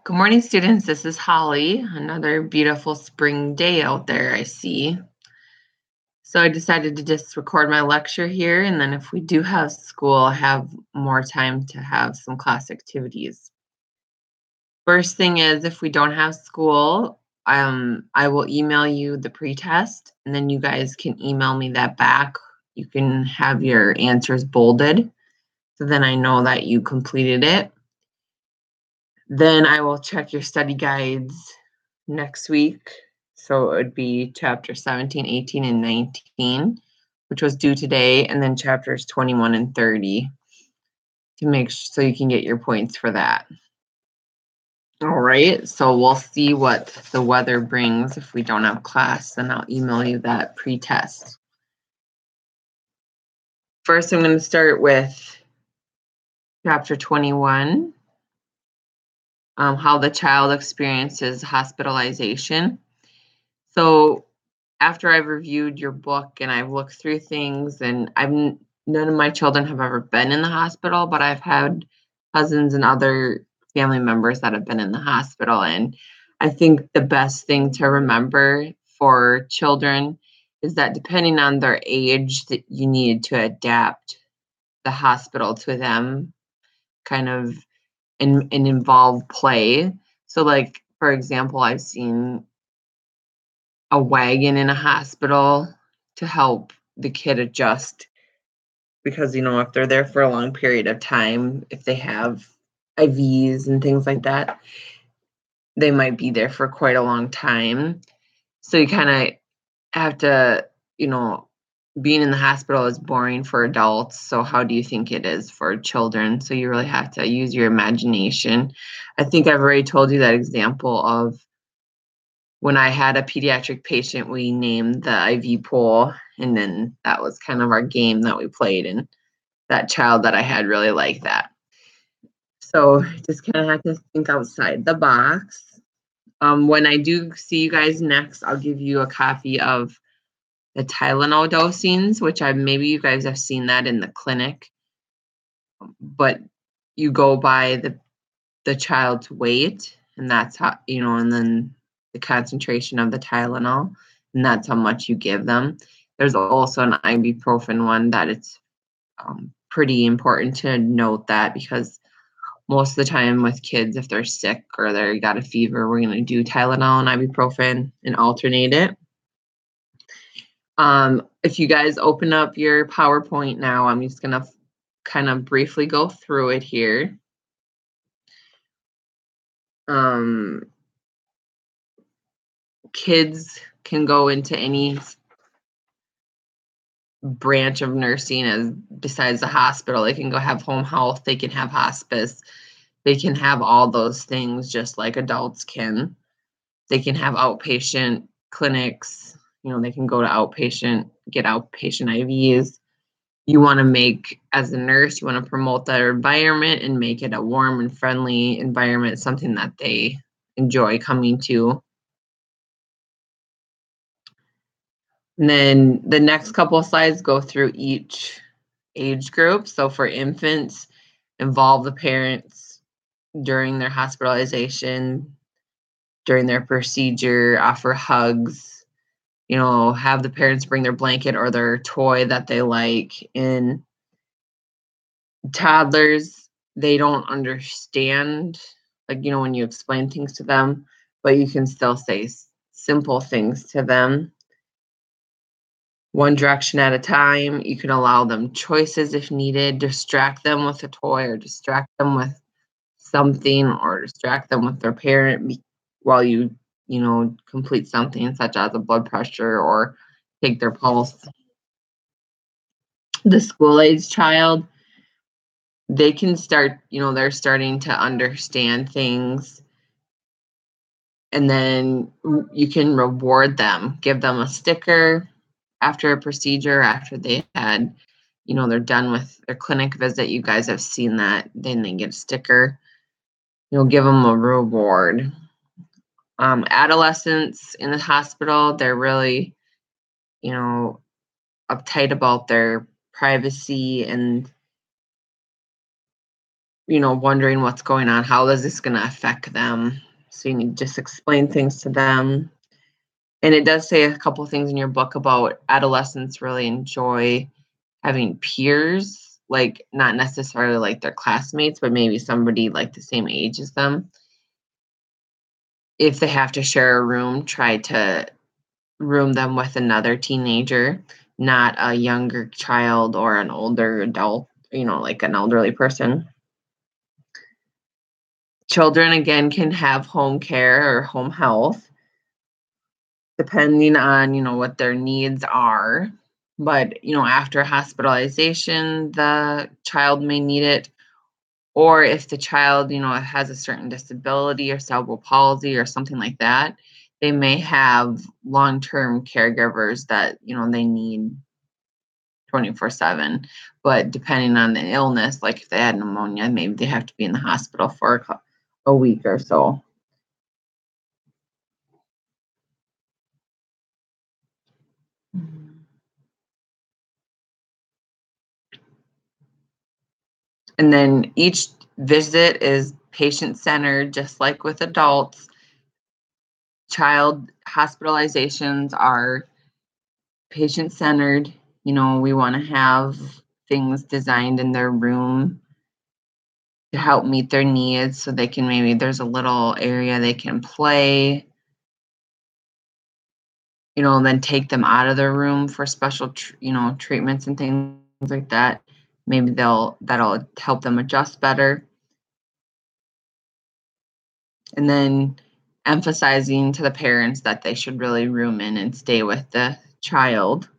Good morning, students. This is Holly. Another beautiful spring day out there, I see. So I decided to just record my lecture here, and then if we do have school, I have more time to have some class activities. First thing is, if we don't have school, I will email you the pretest, and then you guys can email me that back. You can have your answers bolded, so then I know that you completed it. Then I will check your study guides next week. So it would be chapter 17, 18, and 19, which was due today, and then chapters 21 and 30 to make so you can get your points for that. All right, so we'll see what the weather brings if we don't have class, and I'll email you that pre-test. First, I'm going to start with chapter 21, how the child experiences hospitalization. So after I've reviewed your book and I've looked through things, and none of my children have ever been in the hospital, but I've had cousins and other family members that have been in the hospital. And I think the best thing to remember for children is that depending on their age, that you need to adapt the hospital to them, kind of and involve play. So like, for example, I've seen a wagon in a hospital to help the kid adjust because if they're there for a long period of time, if they have IVs and things like that, they might be there for quite a long time. So you kind of have to, being in the hospital is boring for adults. So how do you think it is for children? So you really have to use your imagination. I think I've already told you that example of when I had a pediatric patient, we named the IV pool, and then that was kind of our game that we played, and that child that I had really liked that. So just kind of have to think outside the box. When I do see you guys next, I'll give you a copy of the Tylenol dosings, which maybe you guys have seen that in the clinic, but you go by the child's weight, and that's how, and then the concentration of the Tylenol, and that's how much you give them. There's also an ibuprofen one that it's pretty important to note that, because most of the time with kids, if they're sick or they got a fever, we're going to do Tylenol and ibuprofen and alternate it. If you guys open up your PowerPoint now, I'm just going to kind of briefly go through it here. Kids can go into any branch of nursing as besides the hospital. They can go have home health, they can have hospice, they can have all those things just like adults can. They can have outpatient clinics, they can go to outpatient, get outpatient IVs. You want to make, as a nurse, you want to promote that environment and make it a warm and friendly environment, something that they enjoy coming to. And then the next couple of slides go through each age group. So for infants, involve the parents during their hospitalization, during their procedure, offer hugs, have the parents bring their blanket or their toy that they like. In toddlers, they don't understand, when you explain things to them, but you can still say simple things to them. One direction at a time. You can allow them choices if needed, distract them with a toy or distract them with something or distract them with their parent while you complete something such as a blood pressure or take their pulse. The school age child, they can start, they're starting to understand things, and then you can reward them, give them a sticker after a procedure, after they had, they're done with their clinic visit. You guys have seen that. Then they get a sticker. Give them a reward. Adolescents in the hospital, they're really, uptight about their privacy, and wondering what's going on. How is this going to affect them? So you need to just explain things to them. And it does say a couple things in your book about adolescents really enjoy having peers, like not necessarily like their classmates, but maybe somebody like the same age as them. If they have to share a room, try to room them with another teenager, not a younger child or an older adult, like an elderly person. Children, again, can have home care or home health depending on, what their needs are. But, after hospitalization, the child may need it. Or if the child, has a certain disability or cerebral palsy or something like that, they may have long-term caregivers that, they need 24/7. But depending on the illness, like if they had pneumonia, maybe they have to be in the hospital for a week or so. And then each visit is patient-centered, just like with adults. Child hospitalizations are patient-centered. We wanna have things designed in their room to help meet their needs so they can maybe there's a little area they can play, and then take them out of their room for special treatments and things like that. Maybe that'll help them adjust better. And then emphasizing to the parents that they should really room in and stay with the child.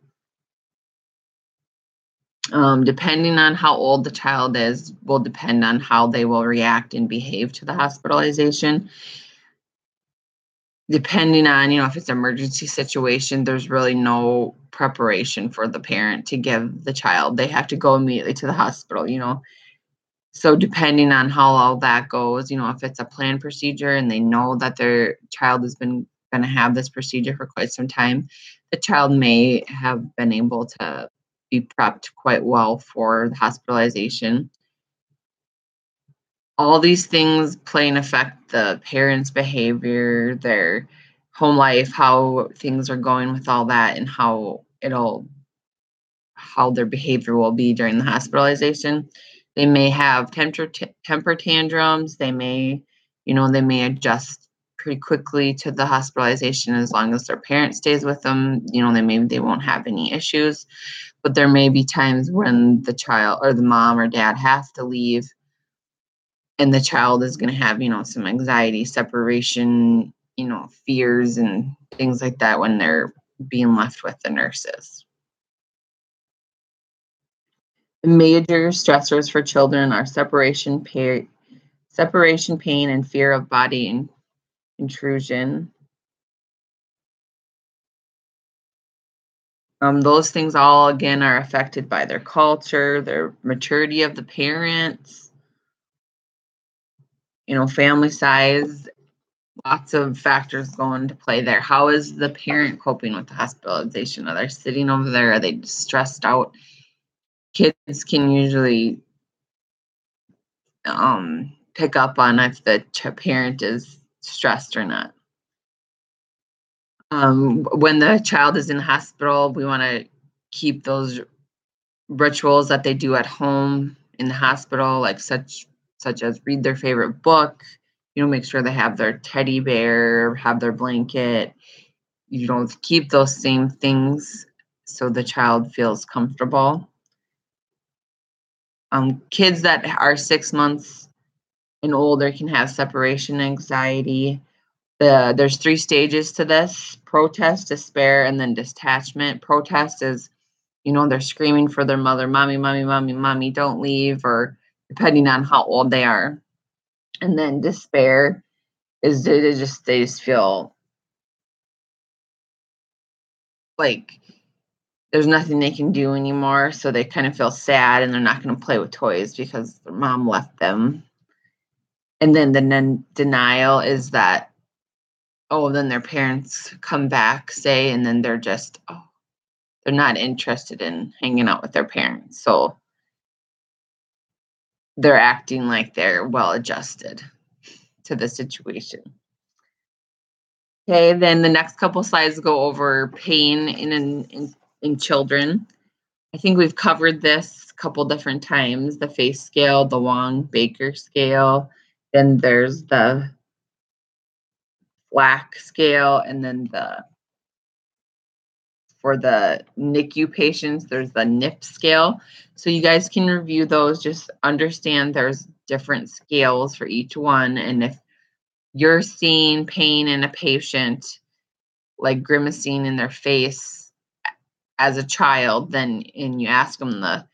Depending on how old the child is, will depend on how they will react and behave to the hospitalization. Depending on, if it's an emergency situation, there's really no preparation for the parent to give the child. They have to go immediately to the hospital. So depending on how all that goes, if it's a planned procedure and they know that their child has been going to have this procedure for quite some time, the child may have been able to be prepped quite well for the hospitalization. All these things play and affect the parents' behavior, their home life, how things are going with all that, and how their behavior will be during the hospitalization. They may have temper tantrums. They may adjust pretty quickly to the hospitalization as long as their parent stays with them. They won't have any issues. But there may be times when the child or the mom or dad has to leave, and the child is going to have, some anxiety, separation, fears and things like that when they're being left with the nurses. Major stressors for children are separation pain, and fear of body intrusion. Those things all again are affected by their culture, their maturity of the parents, family size. Lots of factors go into play there. How is the parent coping with the hospitalization? Are they sitting over there? Are they stressed out? Kids can usually pick up on if the parent is stressed or not. When the child is in hospital, we want to keep those rituals that they do at home in the hospital, like such as read their favorite book. Make sure they have their teddy bear, have their blanket. Keep those same things so the child feels comfortable. Kids that are 6 months and older can have separation anxiety. There's 3 stages to this: protest, despair, and then detachment. Protest is, they're screaming for their mother, "Mommy, mommy, mommy, mommy, don't leave," or depending on how old they are. And then despair is they just feel like there's nothing they can do anymore, so they kind of feel sad and they're not gonna play with toys because their mom left them. And then denial is that, oh, then their parents come back, say, and then they're not interested in hanging out with their parents. So they're acting like they're well adjusted to the situation. Okay, then the next couple slides go over pain in children. I think we've covered this a couple different times, the FACE scale, the Wong-Baker scale, then there's the FLAC scale, and then for the NICU patients, there's the NIP scale. So you guys can review those, just understand there's different scales for each one, and if you're seeing pain in a patient, like grimacing in their face as a child, then and you ask them the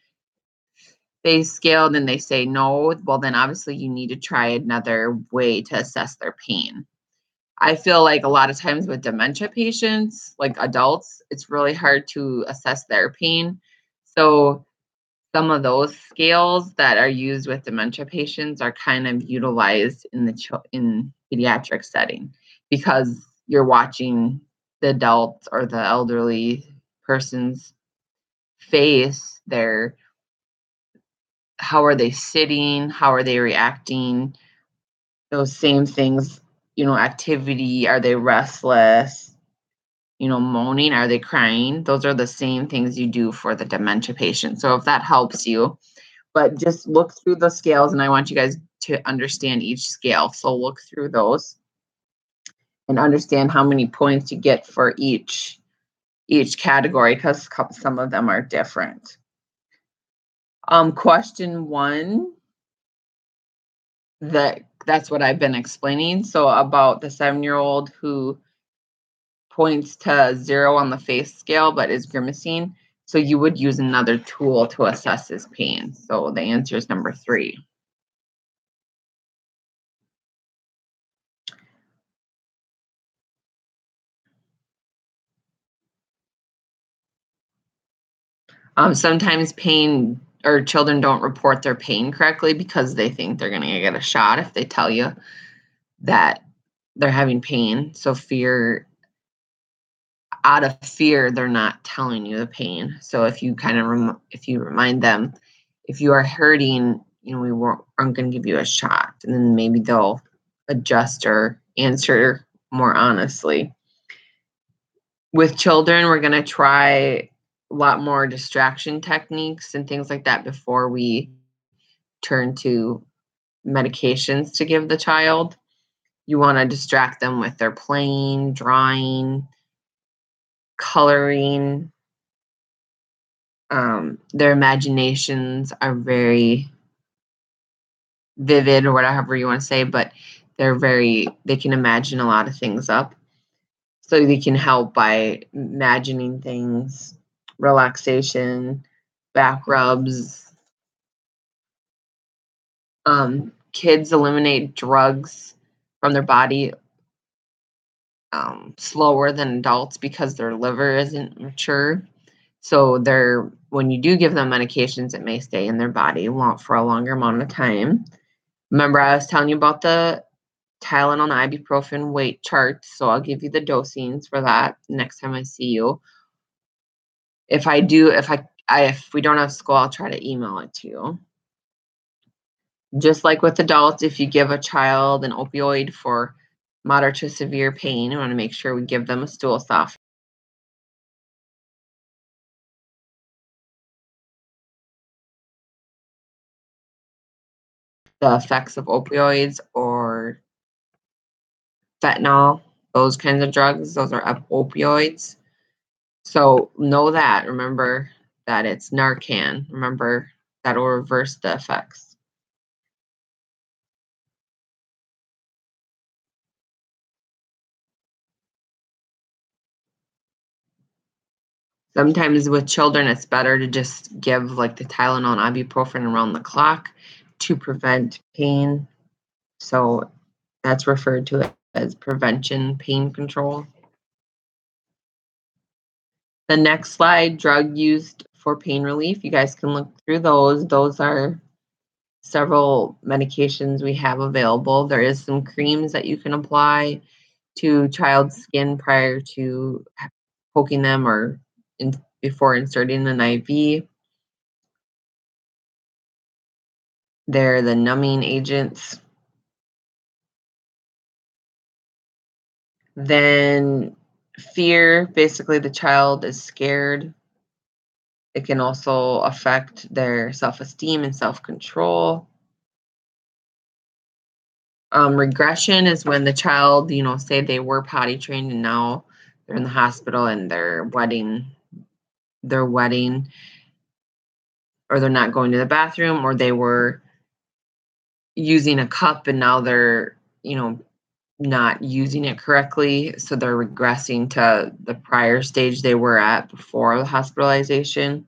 FACE scale, then they say no, well, then obviously you need to try another way to assess their pain. I feel like a lot of times with dementia patients, like adults, it's really hard to assess their pain. So some of those scales that are used with dementia patients are kind of utilized in the in pediatric setting, because you're watching the adult or the elderly person's face, how are they sitting, how are they reacting, those same things, activity, are they restless, moaning, are they crying? Those are the same things you do for the dementia patient. So if that helps you, but just look through the scales, and I want you guys to understand each scale. So look through those and understand how many points you get for each category, because some of them are different. Question 1, that's what I've been explaining. So about the 7-year-old who points to 0 on the FACE scale but is grimacing. So you would use another tool to assess his pain. So the answer is number 3. Sometimes pain or children don't report their pain correctly because they think they're going to get a shot if they tell you that they're having pain. So out of fear, they're not telling you the pain. So if you if you remind them, if you are hurting, we aren't going to give you a shot, and then maybe they'll adjust or answer more honestly. With children, we're going to try a lot more distraction techniques and things like that before we turn to medications to give the child. You want to distract them with their playing, drawing, coloring. Their imaginations are very vivid, or whatever you want to say, but they can imagine a lot of things up. So they can help by imagining things, relaxation, back rubs. Kids eliminate drugs from their body slower than adults because their liver isn't mature. So when you do give them medications, it may stay in their body for a longer amount of time. Remember, I was telling you about the Tylenol and ibuprofen weight chart, so I'll give you the dosings for that next time I see you. If we don't have school, I'll try to email it to you. Just like with adults, if you give a child an opioid for moderate to severe pain, we want to make sure we give them a stool softener. The effects of opioids or fentanyl, those kinds of drugs, those are opioids. So know that. Remember that it's Narcan. Remember that will reverse the effects. Sometimes with children, it's better to just give like the Tylenol and ibuprofen around the clock to prevent pain. So that's referred to as prevention pain control. The next slide, drug used for pain relief. You guys can look through those. Those are several medications we have available. There is some creams that you can apply to child's skin prior to poking them or before inserting an IV. They're the numbing agents. Then fear, basically the child is scared. It can also affect their self-esteem and self-control. Regression is when the child, say they were potty trained and now they're in the hospital and they're wetting, or they're not going to the bathroom, or they were using a cup and now they're, not using it correctly. So they're regressing to the prior stage they were at before the hospitalization.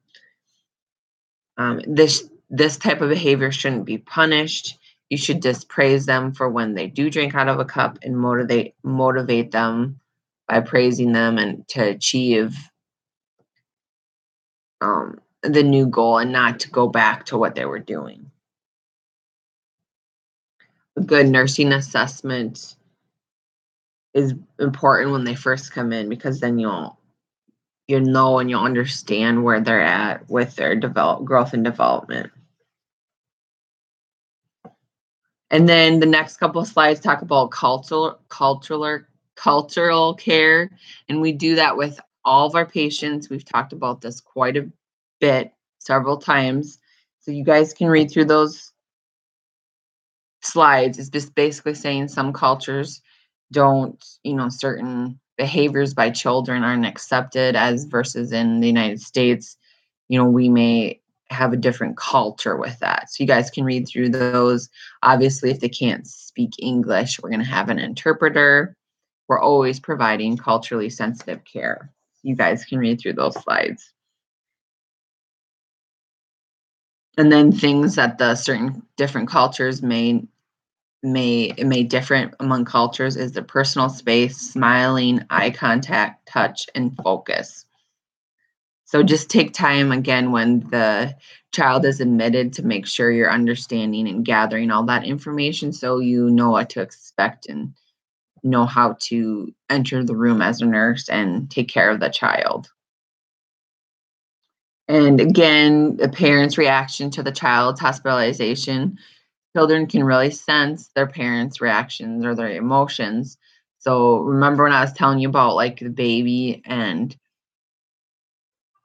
This type of behavior shouldn't be punished. You should just praise them for when they do drink out of a cup and motivate them by praising them and to achieve the new goal and not to go back to what they were doing. A good nursing assessment is important when they first come in, because then you'll know and you'll understand where they're at with their growth and development. And then the next couple of slides talk about cultural care, and we do that with all of our patients. We've talked about this quite a bit, several times. So you guys can read through those slides. It's just basically saying some cultures don't, certain behaviors by children aren't accepted as versus in the United States, we may have a different culture with that. So you guys can read through those. Obviously, if they can't speak English, we're going to have an interpreter. We're always providing culturally sensitive care. You guys can read through those slides. And then things that the certain different cultures may different among cultures is the personal space, smiling, eye contact, touch, and focus. So just take time again when the child is admitted to make sure you're understanding and gathering all that information so you know what to expect and know how to enter the room as a nurse and take care of the child. And again, the parent's reaction to the child's hospitalization. Children can really sense their parents' reactions or their emotions. So remember when I was telling you about like the baby, and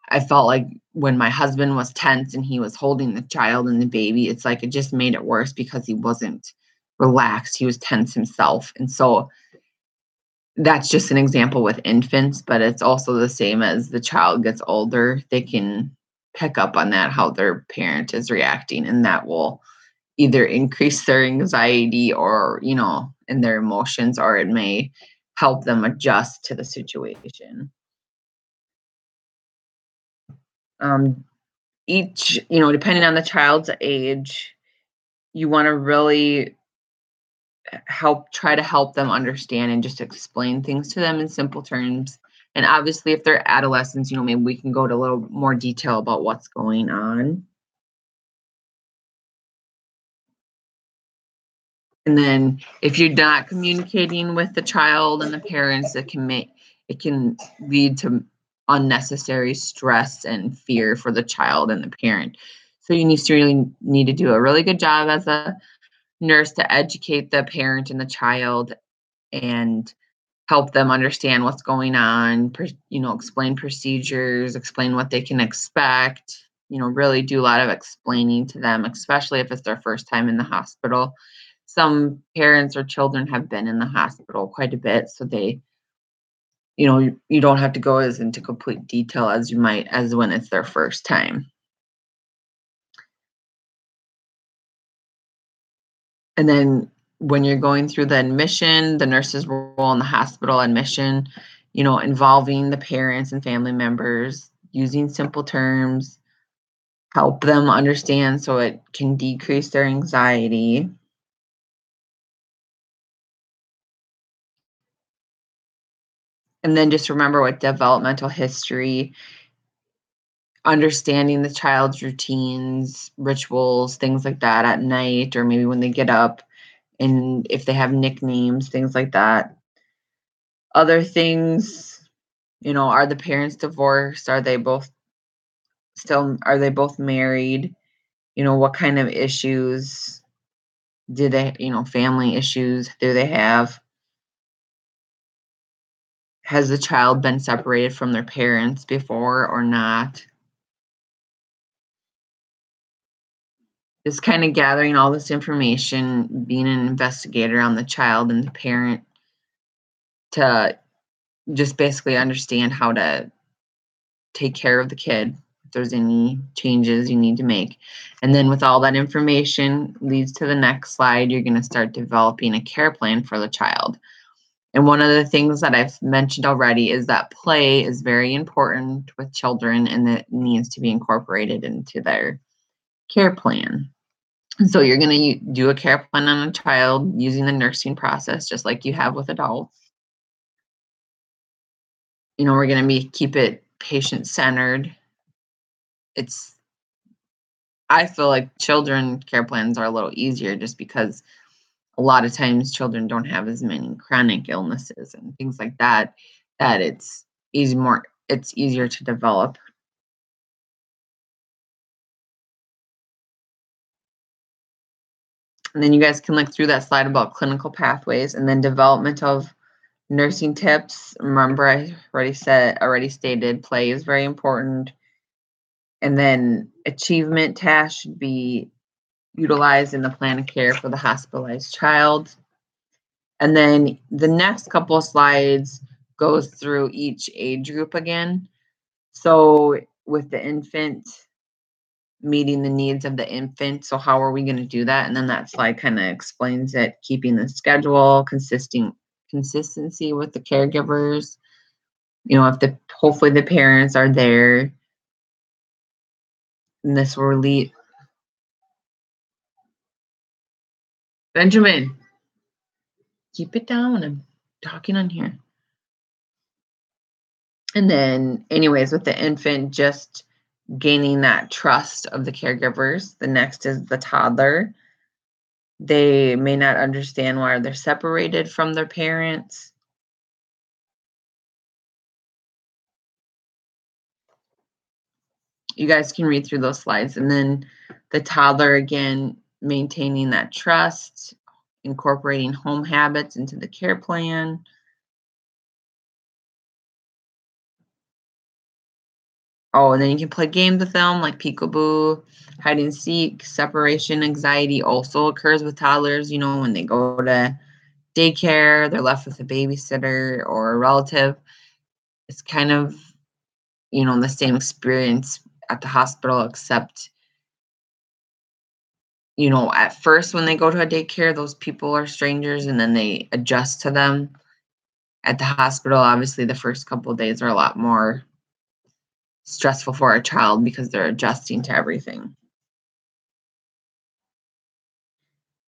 I felt like when my husband was tense and he was holding the child and the baby, it's like it just made it worse because he wasn't relaxed. He was tense himself. And so that's just an example with infants, but it's also the same as the child gets older. They can pick up on that, how their parent is reacting, and that will either increase their anxiety or, in their emotions, or it may help them adjust to the situation. Um, depending on the child's age, you want to really try to help them understand and just explain things to them in simple terms. And obviously, if they're adolescents, maybe we can go to a little more detail about what's going on. And then if you're not communicating with the child and the parents, it can lead to unnecessary stress and fear for the child and the parent. So you really need to do a really good job as a nurse to educate the parent and the child and help them understand what's going on, explain procedures, explain what they can expect, really do a lot of explaining to them, especially if it's their first time in the hospital. Some parents or children have been in the hospital quite a bit, so you don't have to go as into complete detail as you might as when it's their first time. And then when you're going through the admission, the nurse's role in the hospital admission, involving the parents and family members, using simple terms, help them understand so it can decrease their anxiety. And then just remember with developmental history, understanding the child's routines, rituals, things like that at night, or maybe when they get up, and if they have nicknames, things like that. Other things, are the parents divorced? Are they both married? What kind of issues do they, family issues do they have? Has the child been separated from their parents before or not? Just kind of gathering all this information, being an investigator on the child and the parent to just basically understand how to take care of the kid if there's any changes you need to make. And then with all that information leads to the next slide, you're going to start developing a care plan for the child. And one of the things that I've mentioned already is that play is very important with children and that needs to be incorporated into their care plan. So you're going to do a care plan on a child using the nursing process, just like you have with adults. We're going to keep it patient centered. I feel like children care plans are a little easier just because a lot of times children don't have as many chronic illnesses and things like that, that it's easier to develop. And then you guys can look through that slide about clinical pathways and then development of nursing tips. Remember, I already stated play is very important. And then achievement tasks should be utilized in the plan of care for the hospitalized child. And then the next couple of slides goes through each age group again. So with the infant, meeting the needs of the infant. So how are we going to do that? And then that slide kind of explains it, keeping the schedule, consistency with the caregivers. If hopefully the parents are there, and this will lead. Benjamin, keep it down. I'm talking on here. And then, anyways, with the infant, just gaining that trust of the caregivers. The next is the toddler. They may not understand why they're separated from their parents. You guys can read through those slides. And then the toddler, again, maintaining that trust, incorporating home habits into the care plan. Oh, and then you can play games with them like peekaboo, hide and seek. Separation anxiety also occurs with toddlers. When they go to daycare, they're left with a babysitter or a relative. It's kind of, the same experience at the hospital, except, at first when they go to a daycare, those people are strangers and then they adjust to them. At the hospital, obviously, the first couple of days are a lot more stressful for a child because they're adjusting to everything.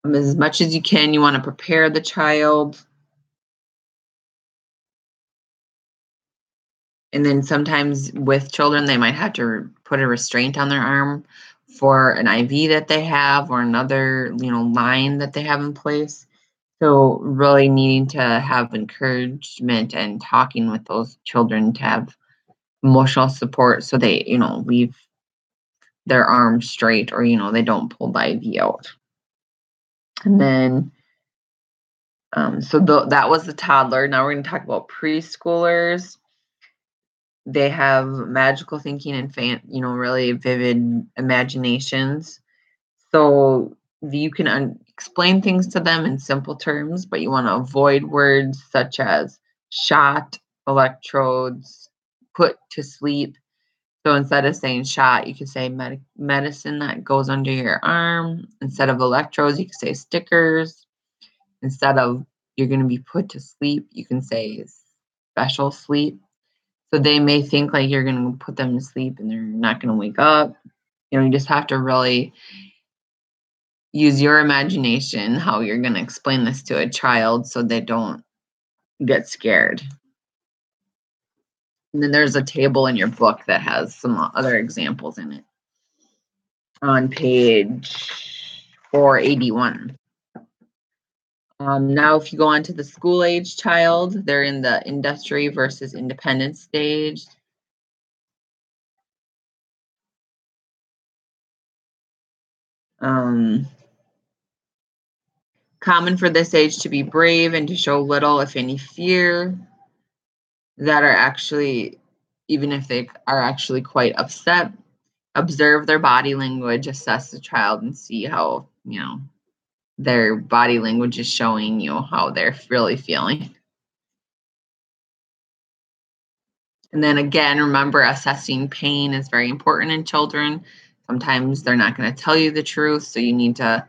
As much as you can, you want to prepare the child. And then sometimes with children, they might have to put a restraint on their arm for an IV that they have or another, line that they have in place. So really needing to have encouragement and talking with those children to have emotional support so they, leave their arms straight or, they don't pull the IV out. And then, that was the toddler. Now we're going to talk about preschoolers. They have magical thinking and really vivid imaginations. So you can explain things to them in simple terms, but you want to avoid words such as shot, electrodes, put to sleep. So instead of saying shot, you could say medicine that goes under your arm. Instead of electrodes, you could say stickers. Instead of you're going to be put to sleep, you can say special sleep. So they may think like you're going to put them to sleep and they're not going to wake up. You just have to really use your imagination how you're going to explain this to a child so they don't get scared. And then there's a table in your book that has some other examples in it on page 481. Now, if you go on to the school age child, they're in the industry versus independent stage. Um, Common for this age to be brave and to show little, if any, fear, that are actually, even if they are actually quite upset, observe their body language, assess the child, and see how, their body language is showing you how they're really feeling. And then again, remember, assessing pain is very important in children. Sometimes they're not going to tell you the truth, so you need to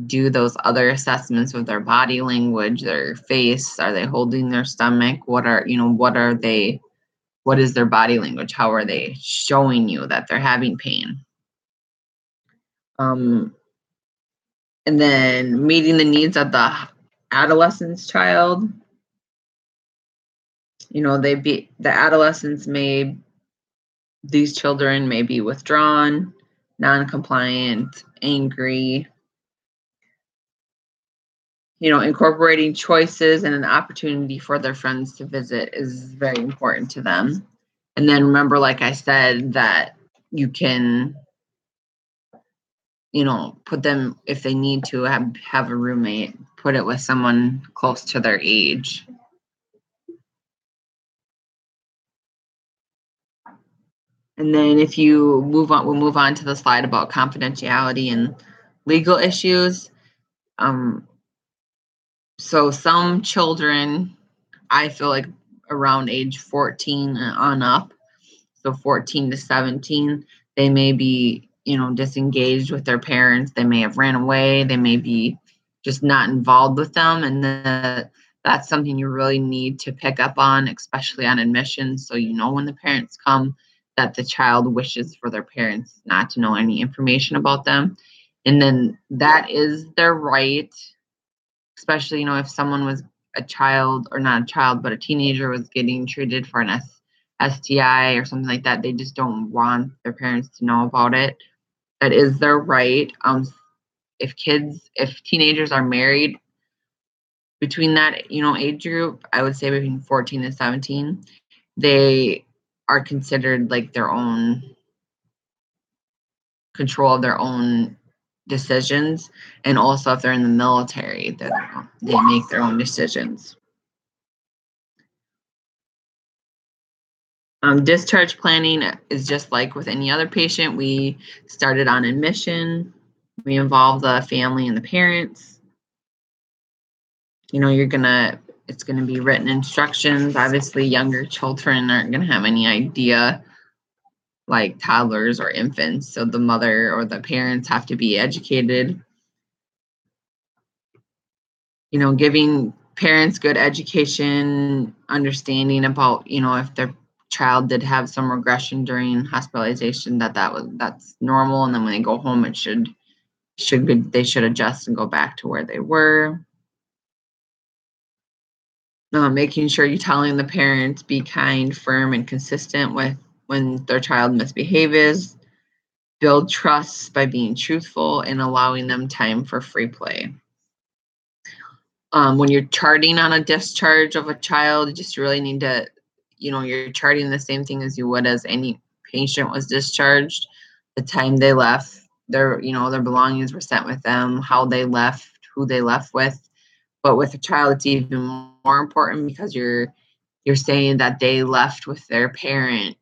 do those other assessments with their body language, their face. Are they holding their stomach? What is their body language? How are they showing you that they're having pain? And then meeting the needs of the adolescent's child. The adolescents these children may be withdrawn, non-compliant, angry. Incorporating choices and an opportunity for their friends to visit is very important to them. And then remember, like I said, that you can, put them, if they need to have a roommate, put it with someone close to their age. And then if you we'll move on to the slide about confidentiality and legal issues. So some children, I feel like around age 14 on up, so 14 to 17, they may be, disengaged with their parents. They may have ran away. They may be just not involved with them. And that's something you really need to pick up on, especially on admission. So, when the parents come, that the child wishes for their parents not to know any information about them. And then that is their right, especially, if someone was a child, or not a child, but a teenager was getting treated for an STI or something like that. They just don't want their parents to know about it. That is their right. If teenagers are married between that, age group, I would say between 14 and 17, they are considered like their own control of their own decisions. And also if they're in the military, that they make their own decisions. Discharge planning is just like with any other patient. We started on admission. We involve the family and the parents. It's gonna be written instructions. Obviously, younger children aren't gonna have any idea, like toddlers or infants. So the mother or the parents have to be educated. Giving parents good education, understanding about, if their child did have some regression during hospitalization, that's normal. And then when they go home, they should adjust and go back to where they were. Making sure you're telling the parents, be kind, firm, and consistent with when their child misbehaves. Build trust by being truthful and allowing them time for free play. When you're charting on a discharge of a child, you just really need to, you're charting the same thing as you would as any patient was discharged. The time they left, their belongings were sent with them, how they left, who they left with. But with a child, it's even more important because you're saying that they left with their parent.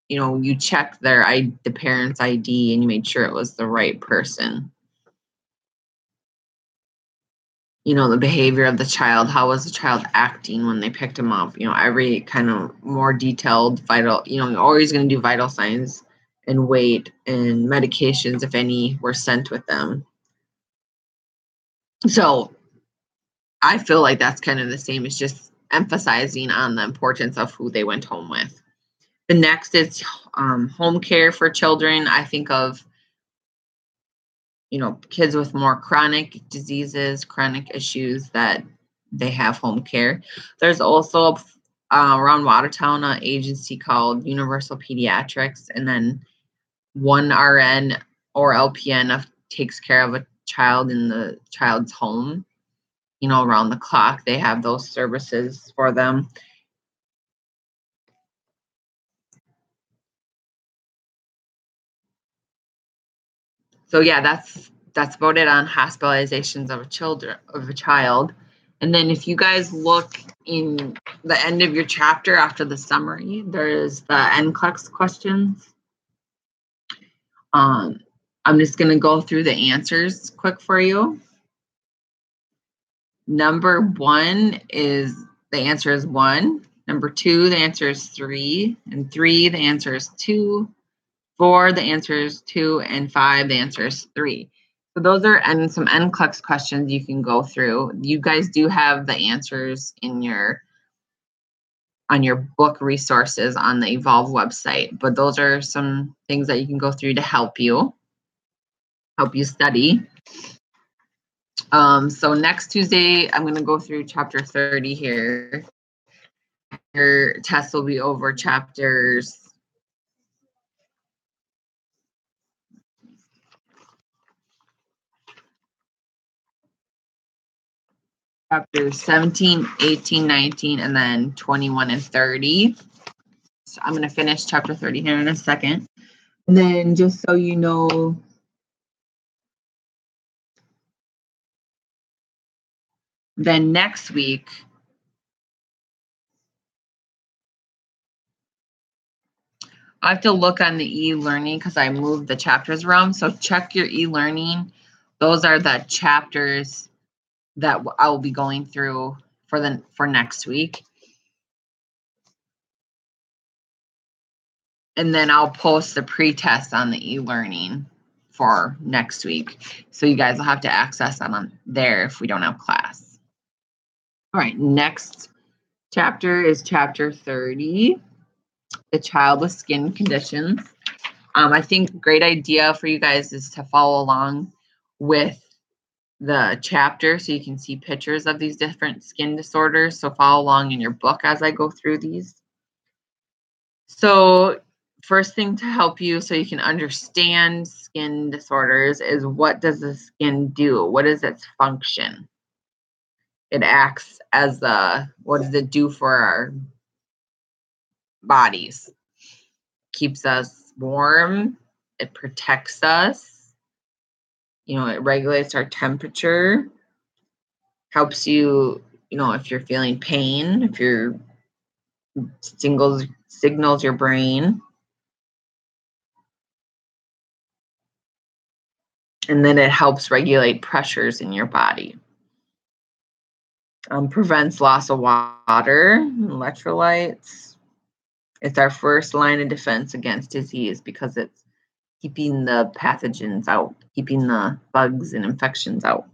You check the parent's ID and you made sure it was the right person. The behavior of the child, how was the child acting when they picked him up? Every kind of more detailed vital, you're always going to do vital signs and weight and medications, if any, were sent with them. So I feel like that's kind of the same. It's just emphasizing on the importance of who they went home with. The next is home care for children. I think of, kids with more chronic diseases, chronic issues, that they have home care. There's also around Watertown an agency called Universal Pediatrics, and then one RN or LPN takes care of a child in the child's home. Around the clock, they have those services for them. So yeah, that's about it on hospitalizations of a child. And then if you guys look in the end of your chapter after the summary, there's the NCLEX questions. I'm just going to go through the answers quick for you. Number 1 is the answer is 1. Number 2, the answer is 3. And 3, the answer is 2. 4, the answer is 2. And 5, the answer is 3. So those are some NCLEX questions you can go through. You guys do have the answers on your book resources on the Evolve website, but those are some things that you can go through to help you study. So next Tuesday, I'm going to go through chapter 30 here. Your test will be over chapters 17, 18, 19, and then 21 and 30. So I'm going to finish chapter 30 here in a second. And then just so you know, then next week, I have to look on the e-learning because I moved the chapters around. So check your e-learning. Those are the chapters that I will be going through for next week. And then I'll post the pre-test on the e-learning for next week. So you guys will have to access them on there if we don't have class. All right, next chapter is chapter 30, the child with skin conditions. I think a great idea for you guys is to follow along with the chapter so you can see pictures of these different skin disorders. So follow along in your book as I go through these. So first thing to help you so you can understand skin disorders is, what does the skin do? What is its function? It acts as what does it do for our bodies? Keeps us warm. It protects us. It regulates our temperature. Helps you, if you're feeling pain, if you're signals your brain. And then it helps regulate pressures in your body. Prevents loss of water, electrolytes. It's our first line of defense against disease because it's keeping the pathogens out, keeping the bugs and infections out.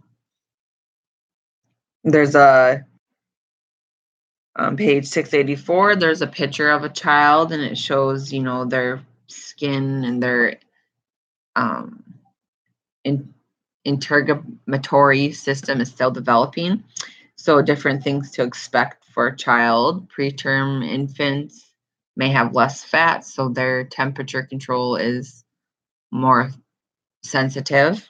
There's on page 684, there's a picture of a child, and it shows, their skin and their integumentary system is still developing. So different things to expect for a child. Preterm infants may have less fat, so their temperature control is more sensitive.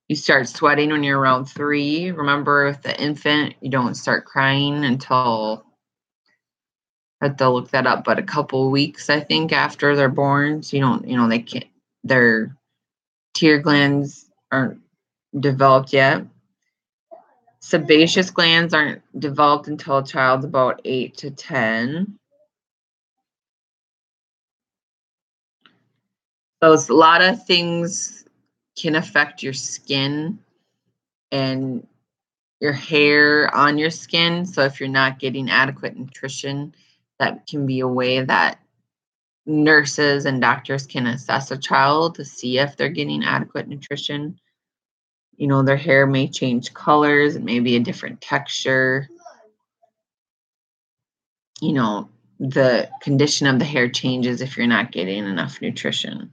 You start sweating when you're around 3. Remember, with the infant, you don't start crying until, I have to look that up, but a couple weeks, I think, after they're born. So they can't, their tear glands aren't developed yet. Sebaceous glands aren't developed until a child's about 8 to 10. So a lot of things can affect your skin and your hair on your skin. So if you're not getting adequate nutrition, that can be a way that nurses and doctors can assess a child to see if they're getting adequate nutrition. Their hair may change colors, it may be a different texture. The condition of the hair changes if you're not getting enough nutrition.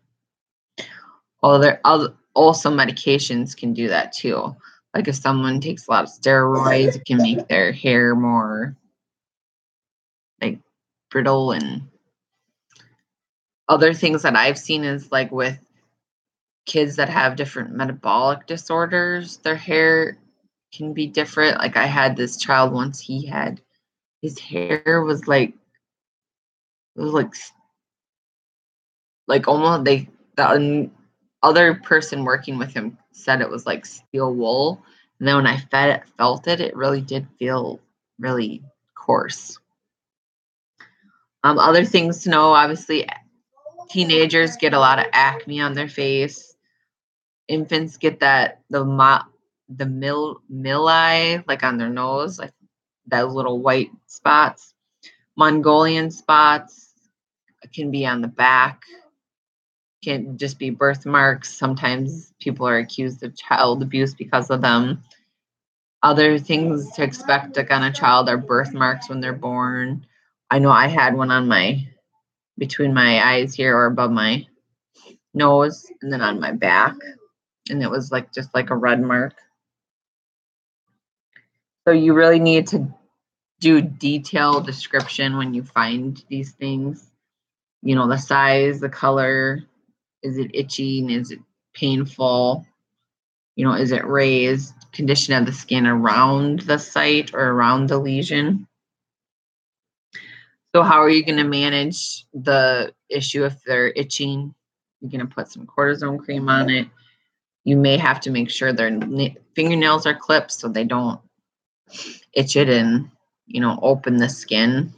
Also medications can do that too. Like if someone takes a lot of steroids, it can make their hair more like brittle. And other things that I've seen is like with kids that have different metabolic disorders, their hair can be different. Like I had this child once, his hair was like almost the other person working with him said it was like steel wool. And then when I felt it, it really did feel really coarse. Other things to know, obviously, teenagers get a lot of acne on their face. Infants get the milli, like on their nose, like those little white spots. Mongolian spots can be on the back, can just be birthmarks. Sometimes people are accused of child abuse because of them. Other things to expect like on a child are birthmarks when they're born. I know I had one on between my eyes here or above my nose and then on my back. And it was like just like a red mark. So you really need to do detailed description when you find these things. You know, the size, the color, is it itching? Is it painful? You know, is it raised? Condition of the skin around the site or around the lesion. So how are you going to manage the issue if they're itching? You're going to put some cortisone cream on it. You may have to make sure their fingernails are clipped so they don't itch it and, you know, open the skin.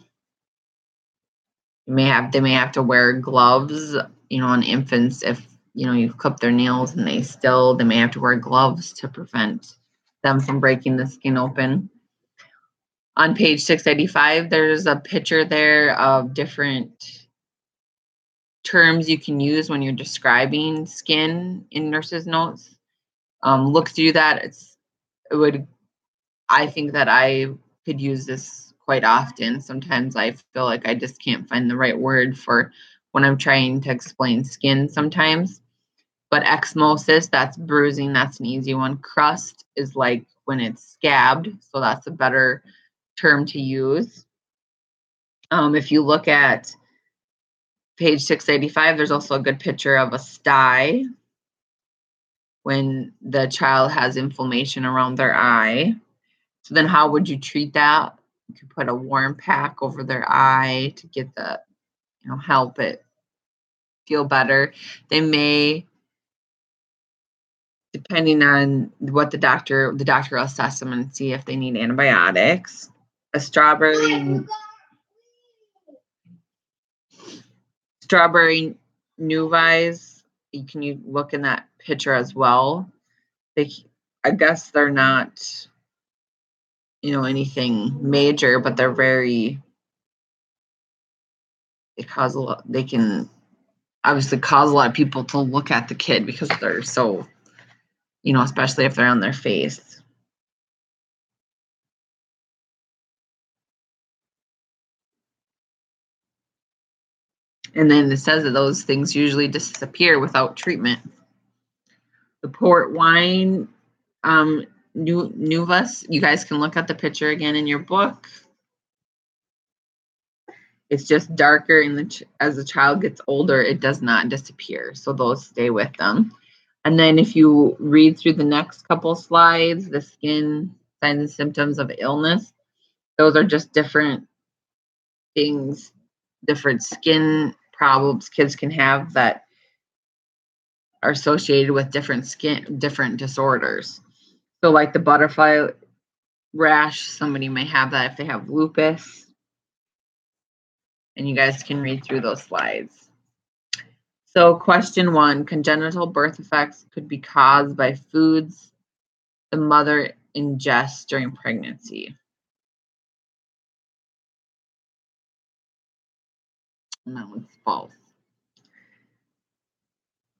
They may have to wear gloves, you know, on infants if, you know, you clip their nails and they may have to wear gloves to prevent them from breaking the skin open. On page 685, there's a picture there of different terms you can use when you're describing skin in nurses' notes. Look through that. I think that I could use this quite often. Sometimes I feel like I just can't find the right word for when I'm trying to explain skin sometimes. But echymosis, that's bruising, that's an easy one. Crust is like when it's scabbed, so that's a better term to use. If you look at page 685, there's also a good picture of a sty when the child has inflammation around their eye. So then how would you treat that? You could put a warm pack over their eye to get help it feel better. They may, depending on what the doctor will assess them and see if they need antibiotics. A strawberry nuvies, you look in that picture as well. I guess they're not, anything major, but they can obviously cause a lot of people to look at the kid because they're so, especially if they're on their face. And then it says that those things usually disappear without treatment. The port wine, Nuvas, you guys can look at the picture again in your book. It's just darker, and as the child gets older, it does not disappear. So those stay with them. And then if you read through the next couple slides, the skin signs and symptoms of illness, those are just different things, different skin problems kids can have that are associated with different disorders. So like the butterfly rash, somebody may have that if they have lupus. And you guys can read through those slides. So question 1, congenital birth defects could be caused by foods the mother ingests during pregnancy. And that one's false.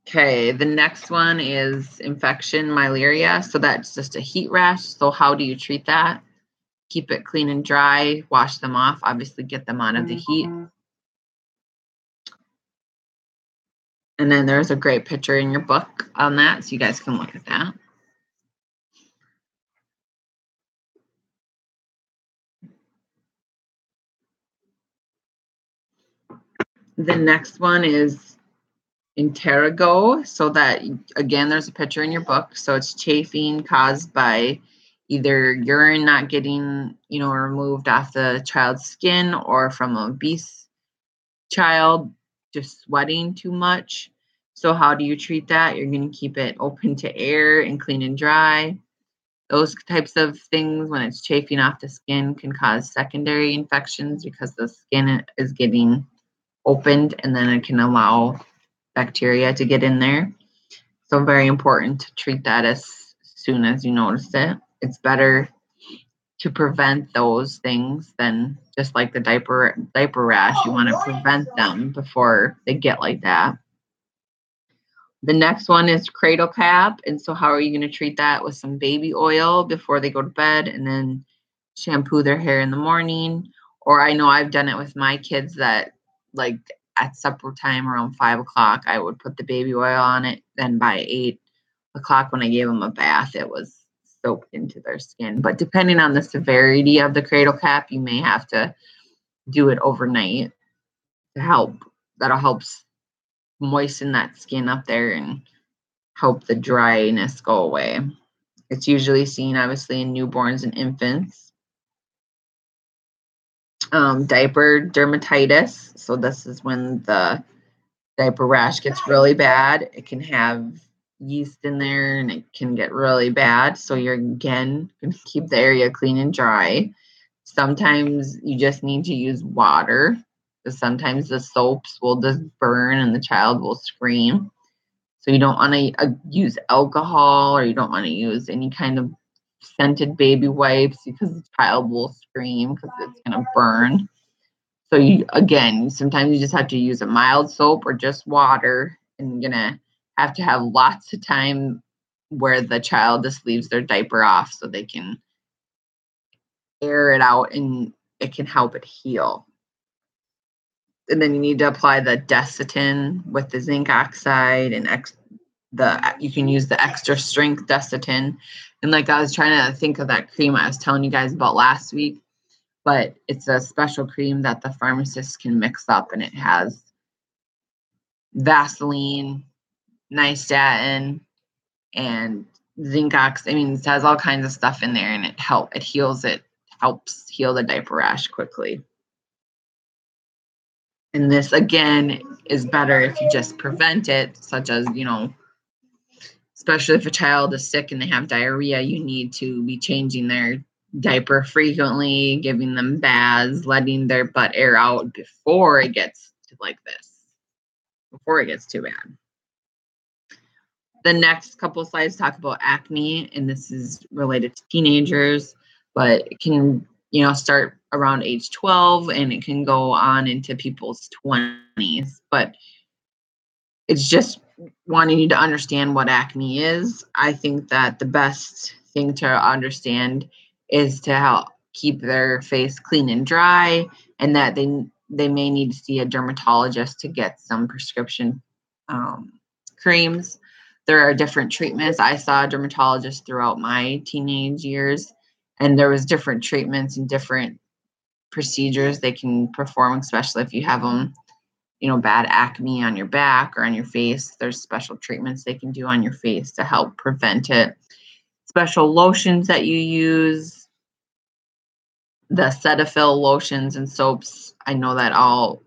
Okay, the next one is infection, malaria. So that's just a heat rash. So how do you treat that? Keep it clean and dry, wash them off, obviously get them out of the heat. And then there's a great picture in your book on that, so you guys can look at that. The next one is interrogo. So that, again, there's a picture in your book. So it's chafing caused by either urine not getting, removed off the child's skin, or from an obese child just sweating too much. So how do you treat that? You're going to keep it open to air and clean and dry. Those types of things, when it's chafing off the skin, can cause secondary infections because the skin is getting opened, and then it can allow bacteria to get in there. So very important to treat that as soon as you notice it. It's better to prevent those things than just like the diaper rash. You want to prevent them before they get like that. The next one is cradle cap. And so how are you going to treat that? With some baby oil before they go to bed, and then shampoo their hair in the morning. Or I know I've done it with my kids that, like, at supper time around 5 o'clock, I would put the baby oil on it. Then by 8 o'clock, when I gave them a bath, it was soaked into their skin. But depending on the severity of the cradle cap, you may have to do it overnight to help. That'll help moisten that skin up there and help the dryness go away. It's usually seen, obviously, in newborns and infants. Diaper dermatitis. So this is when the diaper rash gets really bad. It can have yeast in there and it can get really bad. So you're, again, going to keep the area clean and dry. Sometimes you just need to use water, because sometimes the soaps will just burn and the child will scream. So you don't want to use alcohol, or you don't want to use any kind of scented baby wipes, because the child will scream because it's going to burn. So sometimes you just have to use a mild soap or just water, and you're going to have lots of time where the child just leaves their diaper off so they can air it out and it can help it heal. And then you need to apply the Desitin with the zinc oxide, and you can use the extra strength Desitin. And like, I was trying to think of that cream I was telling you guys about last week, but it's a special cream that the pharmacist can mix up, and it has Vaseline, nystatin, and zinc oxide. I mean, it has all kinds of stuff in there, and it helps heal the diaper rash quickly. And this, again, is better if you just prevent it, such as, especially if a child is sick and they have diarrhea, you need to be changing their diaper frequently, giving them baths, letting their butt air out before it gets to like this, before it gets too bad. The next couple of slides talk about acne, and this is related to teenagers, but it can, start around age 12, and it can go on into people's 20s. But it's just wanting you to understand what acne is. I think that the best thing to understand is to help keep their face clean and dry, and that they may need to see a dermatologist to get some prescription creams. There are different treatments. I saw a dermatologist throughout my teenage years, and there was different treatments and different procedures they can perform, especially if you have them, bad acne on your back or on your face. There's special treatments they can do on your face to help prevent it. Special lotions that you use, the Cetaphil lotions and soaps, I know that all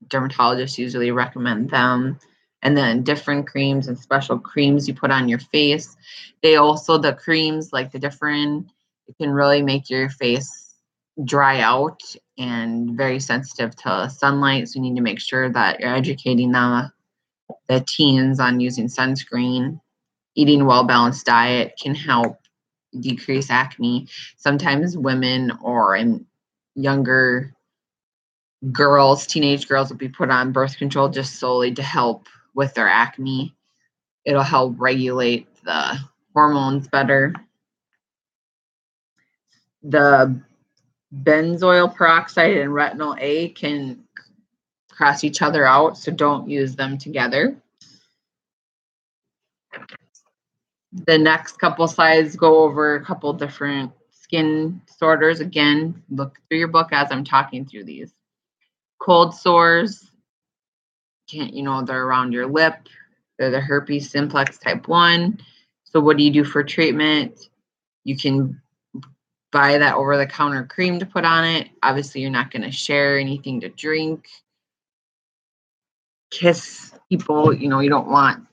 dermatologists usually recommend them. And then different creams and special creams you put on your face. The creams, like the different, it can really make your face dry out and very sensitive to sunlight. So you need to make sure that you're educating the teens on using sunscreen. Eating a well-balanced diet can help decrease acne. Sometimes women or younger girls, teenage girls, will be put on birth control just solely to help with their acne. It'll help regulate the hormones better. The benzoyl peroxide and retinol A can cross each other out, so don't use them together. The next couple slides go over a couple different skin disorders. Again, look through your book as I'm talking through these. Cold sores, they're around your lip. They're the herpes simplex type 1. So what do you do for treatment? You can buy that over-the-counter cream to put on it. Obviously, you're not going to share anything to drink. kiss people. You don't want,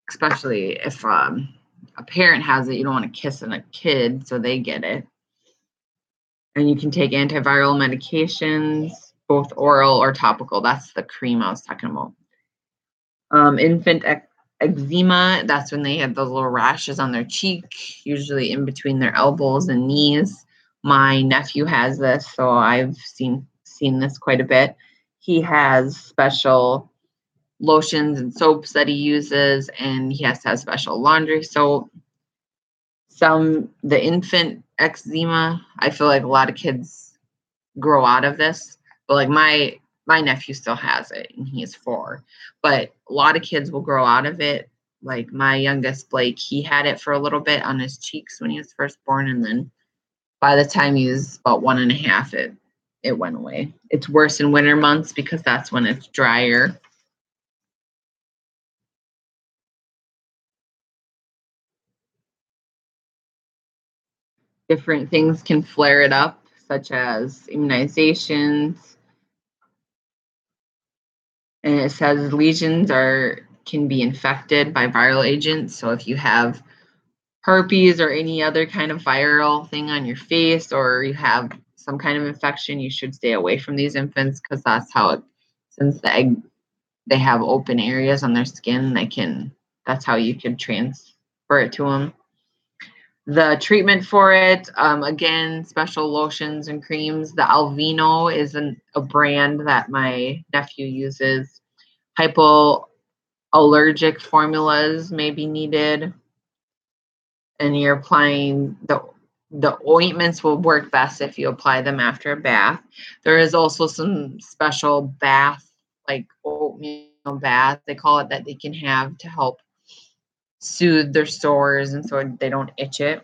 especially if a parent has it, you don't want to kiss a kid so they get it. And you can take antiviral medications, both oral or topical. That's the cream I was talking about. Infant eczema, that's when they have those little rashes on their cheek, usually in between their elbows and knees. My nephew has this, so I've seen this quite a bit. He has special lotions and soaps that he uses, and he has to have special laundry soap. The infant eczema, I feel like a lot of kids grow out of this, but like my nephew still has it and he is 4, but a lot of kids will grow out of it. Like my youngest Blake, he had it for a little bit on his cheeks when he was first born, and then by the time he was about 1.5, it went away. It's worse in winter months because that's when it's drier. Different things can flare it up, such as immunizations. And it says lesions can be infected by viral agents. So if you have herpes or any other kind of viral thing on your face, or you have some kind of infection, you should stay away from these infants, because that's how since they have open areas on their skin, that's how you could transfer it to them. The treatment for it, again, special lotions and creams. The Alvino is a brand that my nephew uses. Hypoallergic formulas may be needed, and you're applying the ointments will work best if you apply them after a bath. There is also some special bath, like oatmeal bath, they call it, that they can have to help soothe their sores and so they don't itch it.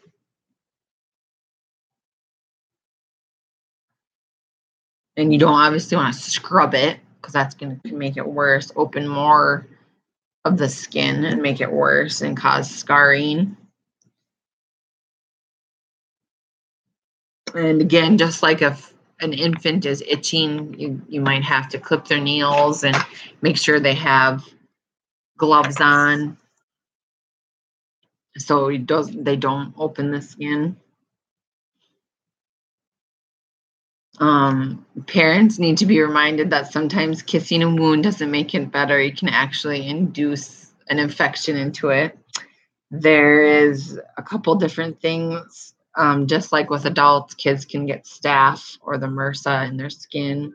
And you don't obviously want to scrub it, because that's going to make it worse, open more of the skin and make it worse and cause scarring. And again, just like if an infant is itching, you might have to clip their nails and make sure they have gloves on so they don't open the skin. Parents need to be reminded that sometimes kissing a wound doesn't make it better. You can actually induce an infection into it. There is a couple different things. Just like with adults, kids can get staph or the MRSA in their skin,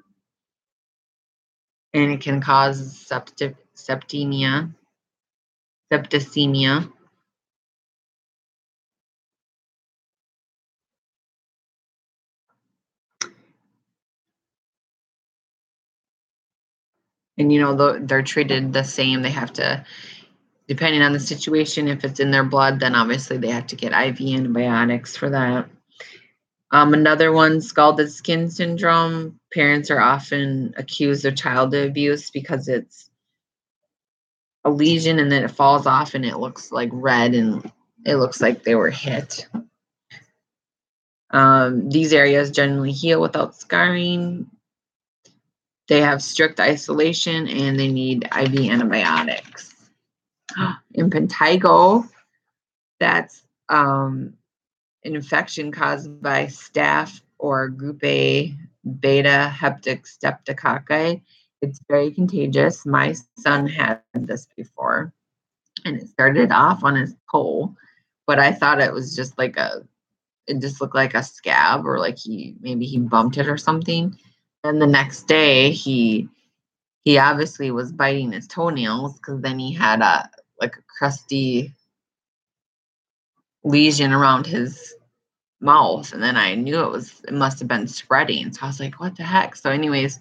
and it can cause septicemia. And they're treated the same. They have to, depending on the situation, if it's in their blood, then obviously they have to get IV antibiotics for that. Another one, scalded skin syndrome. Parents are often accused of child abuse because it's a lesion and then it falls off and it looks like red and it looks like they were hit. These areas generally heal without scarring. They have strict isolation and they need IV antibiotics. Impetigo, that's an infection caused by staph or group A beta hepatic streptococci. It's very contagious. My son had this before, and it started off on his toe, but I thought it was just it just looked like a scab, or like maybe he bumped it or something. And the next day he obviously was biting his toenails, because then he had a crusty lesion around his mouth, and then I knew it must have been spreading. So I was like, what the heck? So anyways,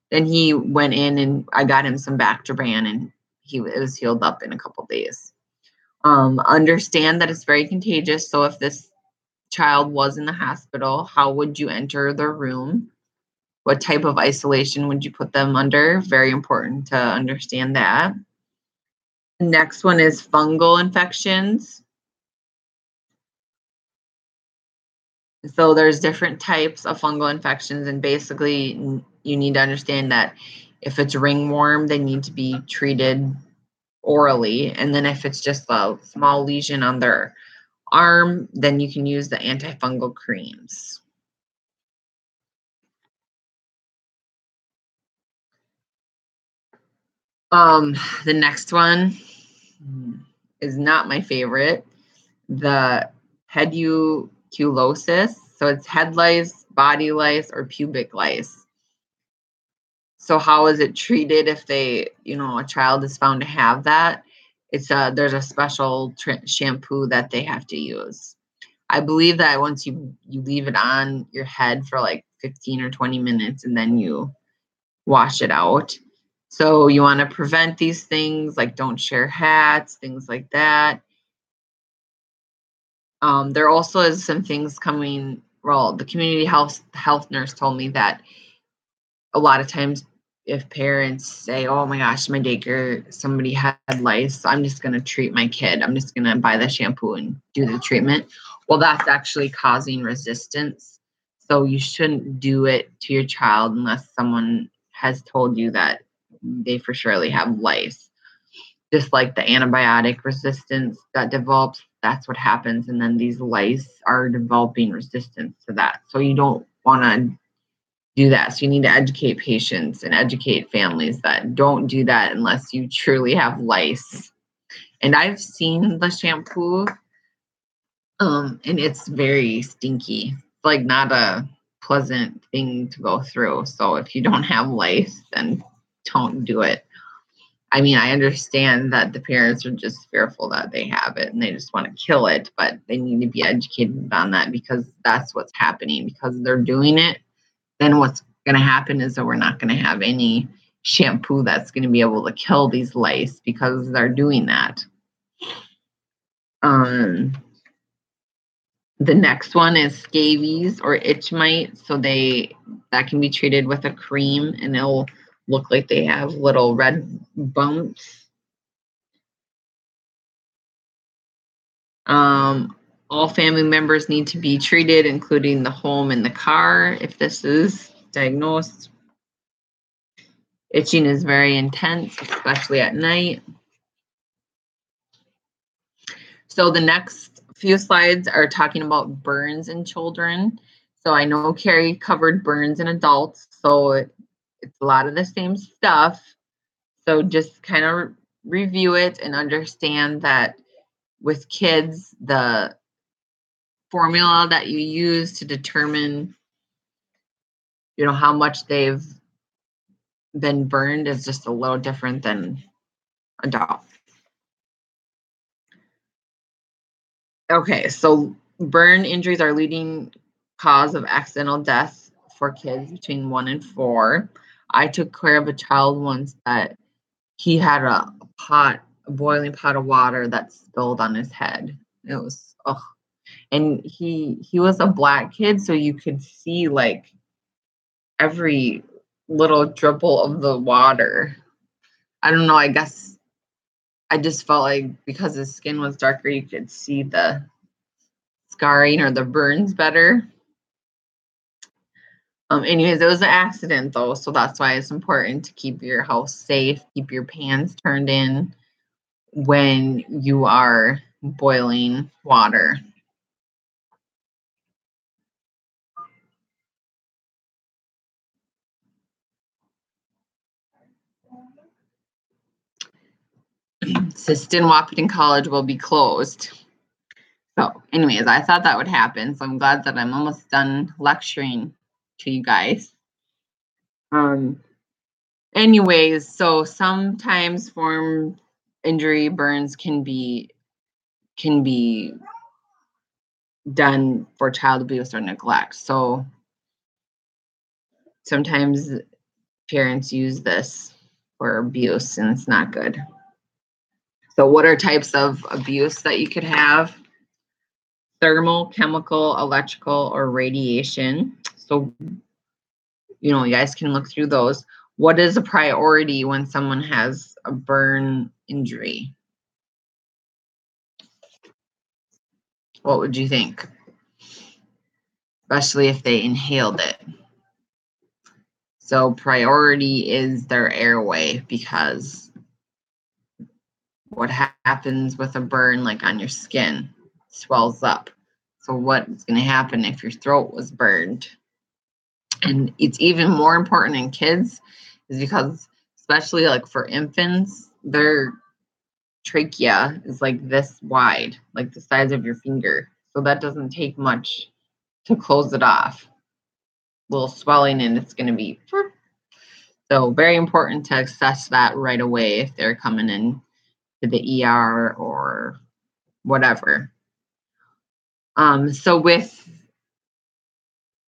then he went in and I got him some Bactroban, and it was healed up in a couple days. Understand that it's very contagious. So if this child was in the hospital, how would you enter their room? What type of isolation would you put them under? Very important to understand that. The next one is fungal infections. So there's different types of fungal infections, and basically you need to understand that If it's ringworm, they need to be treated orally. And then if it's just a small lesion on their arm, then you can use the antifungal creams. The next one is not my favorite. The peduculosis. So it's head lice, body lice, or pubic lice. So how is it treated if a child is found to have that? There's a special shampoo that they have to use. I believe that once you leave it on your head for like 15 or 20 minutes and then you wash it out. So you want to prevent these things, like don't share hats, things like that. There also is some things coming. Well, the community health nurse told me that a lot of times if parents say, oh my gosh, my daycare, somebody had lice, so I'm just going to treat my kid. I'm just going to buy the shampoo and do the treatment. Well, that's actually causing resistance. So you shouldn't do it to your child unless someone has told you that they for surely have lice. Just like the antibiotic resistance that develops, that's what happens. And then these lice are developing resistance to that. So you don't want to do that. So you need to educate patients and educate families that don't do that unless you truly have lice. And I've seen the shampoo, and it's very stinky. It's like not a pleasant thing to go through. So if you don't have lice, then don't do it. I mean, I understand that the parents are just fearful that they have it and they just want to kill it, but they need to be educated on that because that's what's happening. Because they're doing it, then what's going to happen is that we're not going to have any shampoo that's going to be able to kill these lice because they're doing that. The next one is scabies or itch mite. So that can be treated with a cream and it'll look like they have little red bumps. All family members need to be treated, including the home and the car, if this is diagnosed. Itching is very intense, especially at night. So the next few slides are talking about burns in children. So I know Carrie covered burns in adults, so it's a lot of the same stuff. So just kind of review it and understand that with kids, the formula that you use to determine, how much they've been burned is just a little different than adults. Okay, so burn injuries are leading cause of accidental death for kids between 1 and 4. I took care of a child once that he had a boiling pot of water that spilled on his head. It was, and he was a black kid, so you could see like every little dribble of the water. I don't know, I guess I just felt like because his skin was darker, you could see the scarring or the burns better. Anyways, it was an accident though, so that's why it's important to keep your house safe, keep your pans turned in when you are boiling water. Sistine Wahpeton College will be closed. So anyways, I thought that would happen, so I'm glad that I'm almost done lecturing to you guys. Anyways, so sometimes form injury burns can be done for child abuse or neglect. So sometimes parents use this for abuse and it's not good. So what are types of abuse that you could have? Thermal, chemical, electrical, or radiation. So, you guys can look through those. What is a priority when someone has a burn injury? What would you think? Especially if they inhaled it. So priority is their airway, because what happens with a burn, like on your skin, swells up. So what's going to happen if your throat was burned? And it's even more important in kids, is because, especially like for infants, their trachea is like this wide, like the size of your finger. So that doesn't take much to close it off. Little swelling and it's going to be. So very important to assess that right away if they're coming in to the ER or whatever. So with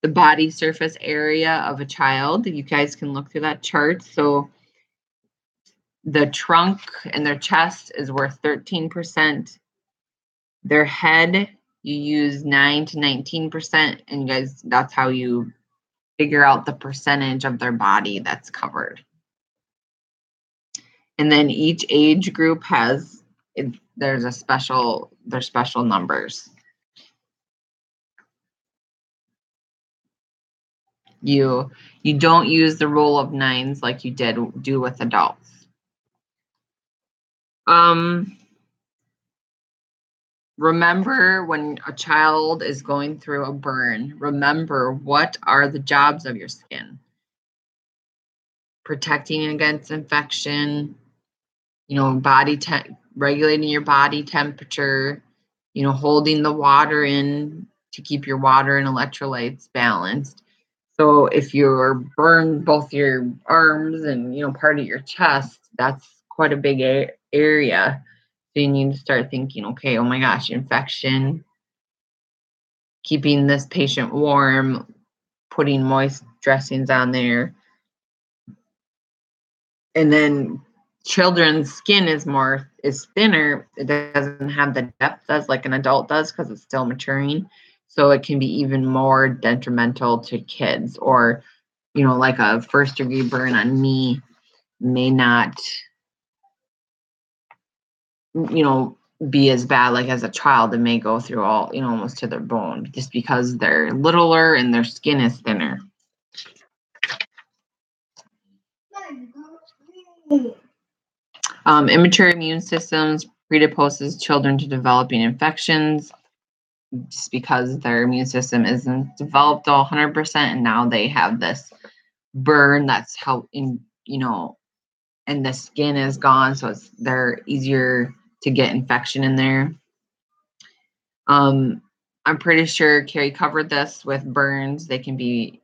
the body surface area of a child, you guys can look through that chart. So the trunk and their chest is worth 13%. Their head, you use 9 to 19%. And you guys, that's how you figure out the percentage of their body that's covered. And then each age group has, there's special numbers. You don't use the rule of nines like you do with adults. Remember, when a child is going through a burn, remember, what are the jobs of your skin? Protecting against infection, regulating your body temperature, holding the water in to keep your water and electrolytes balanced. So if you're burned both your arms and, part of your chest, that's quite a big area. So you need to start thinking, okay, oh my gosh, infection, keeping this patient warm, putting moist dressings on there. And then children's skin is thinner. It doesn't have the depth as like an adult does because it's still maturing. So it can be even more detrimental to kids, or, like a first degree burn on me may not, be as bad like as a child. It may go through all, almost to their bone, just because they're littler and their skin is thinner. Immature immune systems predisposes children to developing infections, just because their immune system isn't developed all 100%, and now they have this burn that's and the skin is gone, so they're easier to get infection in there. I'm pretty sure Carrie covered this with burns. They can be,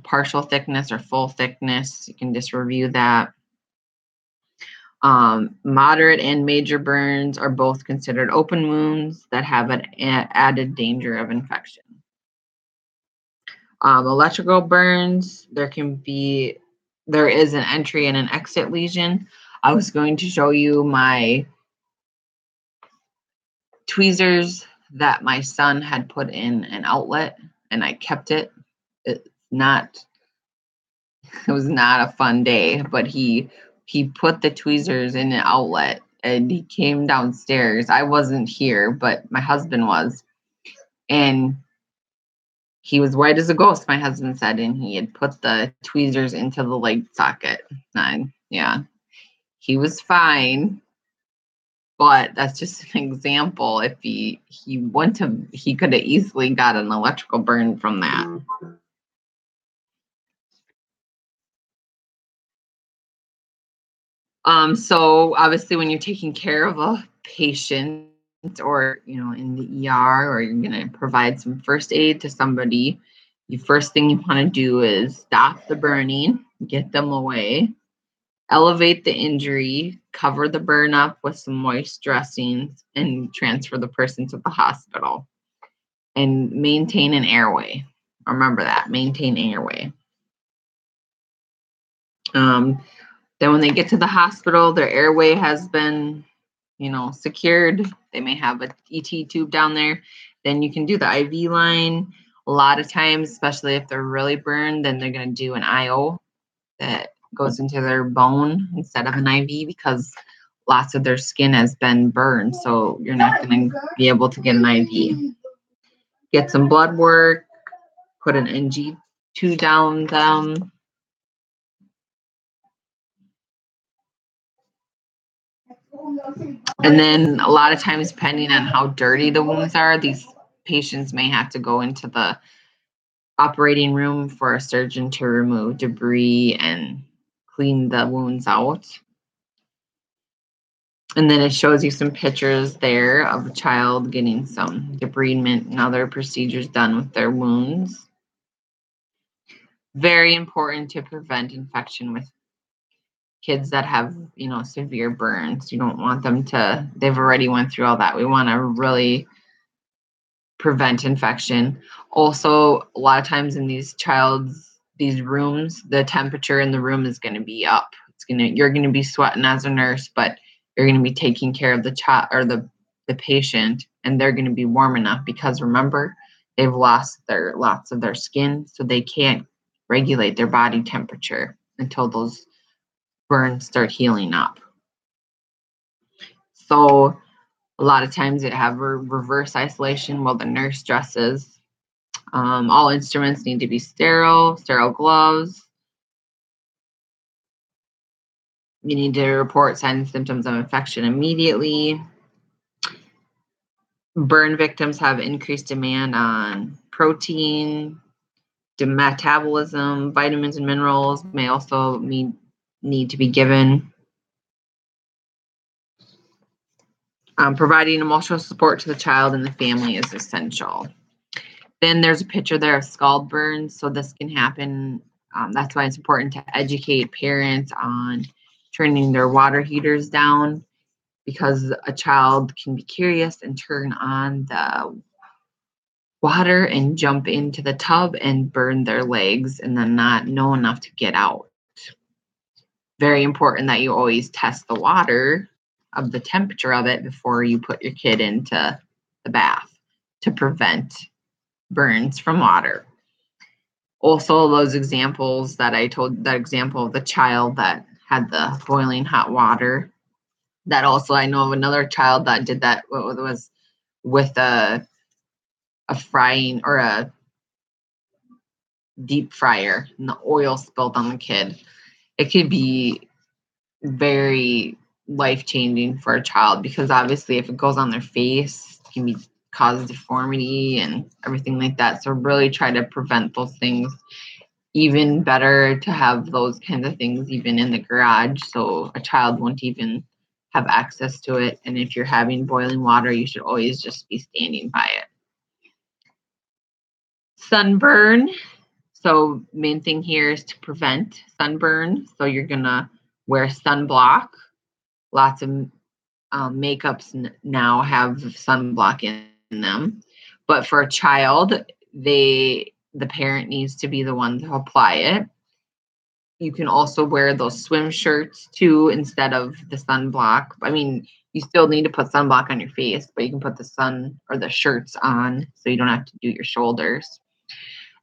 partial thickness or full thickness. You can just review that. Moderate and major burns are both considered open wounds that have an added danger of infection. Electrical burns, there is an entry and an exit lesion. I was going to show you my tweezers that my son had put in an outlet, and I kept it. It was not a fun day, but he put the tweezers in an outlet, and he came downstairs. I wasn't here, but my husband was, and he was white as a ghost, my husband said, and he had put the tweezers into the light socket. And yeah, he was fine, but that's just an example. If he could have easily got an electrical burn from that. So obviously, when you're taking care of a patient, or in the ER, or you're going to provide some first aid to somebody, the first thing you want to do is stop the burning, get them away, elevate the injury, cover the burn up with some moist dressings, and transfer the person to the hospital. And maintain an airway. Remember that, maintain airway. Then when they get to the hospital, their airway has been, secured. They may have a ET tube down there. Then you can do the IV line. A lot of times, especially if they're really burned, then they're going to do an IO that goes into their bone instead of an IV, because lots of their skin has been burned. So you're not going to be able to get an IV. Get some blood work, put an NG2 down them. And then a lot of times, depending on how dirty the wounds are, these patients may have to go into the operating room for a surgeon to remove debris and clean the wounds out. And then it shows you some pictures there of a child getting some debridement and other procedures done with their wounds. Very important to prevent infection with kids that have, severe burns. You don't want them to, they've already went through all that. We want to really prevent infection. Also, a lot of times in these rooms, the temperature in the room is going to be up. You're going to be sweating as a nurse, but you're going to be taking care of the child or the patient, and they're going to be warm enough because remember, they've lost lots of their skin, so they can't regulate their body temperature until those burns start healing up. So a lot of times it have reverse isolation while the nurse dresses. All instruments need to be sterile gloves. You need to report signs and symptoms of infection immediately. Burn victims have increased demand on protein, metabolism, vitamins and minerals may also need to be given. Providing emotional support to the child and the family is essential. Then there's a picture there of scald burns. So this can happen. That's why it's important to educate parents on turning their water heaters down, because a child can be curious and turn on the water and jump into the tub and burn their legs and then not know enough to get out. Very important that you always test the water of the temperature of it before you put your kid into the bath to prevent burns from water. Also, those examples that I told, that example of the child that had the boiling hot water, that also I know of another child that did that, was with a frying or a deep fryer, and the oil spilled on the kid. It could be very life-changing for a child, because obviously if it goes on their face, it can cause deformity and everything like that. So really try to prevent those things. Even better to have those kinds of things even in the garage, so a child won't even have access to it. And if you're having boiling water, you should always just be standing by it. Sunburn. So main thing here is to prevent sunburn. So you're gonna wear sunblock. Lots of makeups now have sunblock in them, but for a child, the parent needs to be the one to apply it. You can also wear those swim shirts too instead of the sunblock. I mean, you still need to put sunblock on your face, but you can put the sun or the shirts on so you don't have to do your shoulders.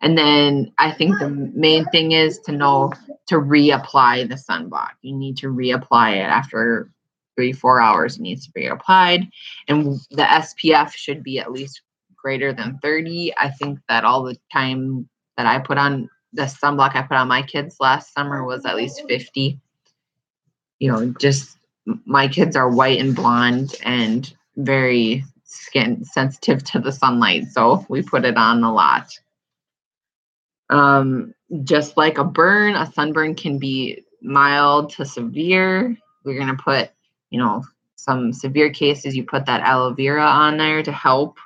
And then I think the main thing is to know to reapply the sunblock. You need to reapply it after 3-4 hours. It needs to be applied, and the SPF should be at least greater than 30. I think that all the time that I put on the sunblock I put on my kids last summer was at least 50. Just my kids are white and blonde and very skin sensitive to the sunlight, so we put it on a lot. Just like a sunburn can be mild to severe. We're going to put, some severe cases, you put that aloe vera on there to help.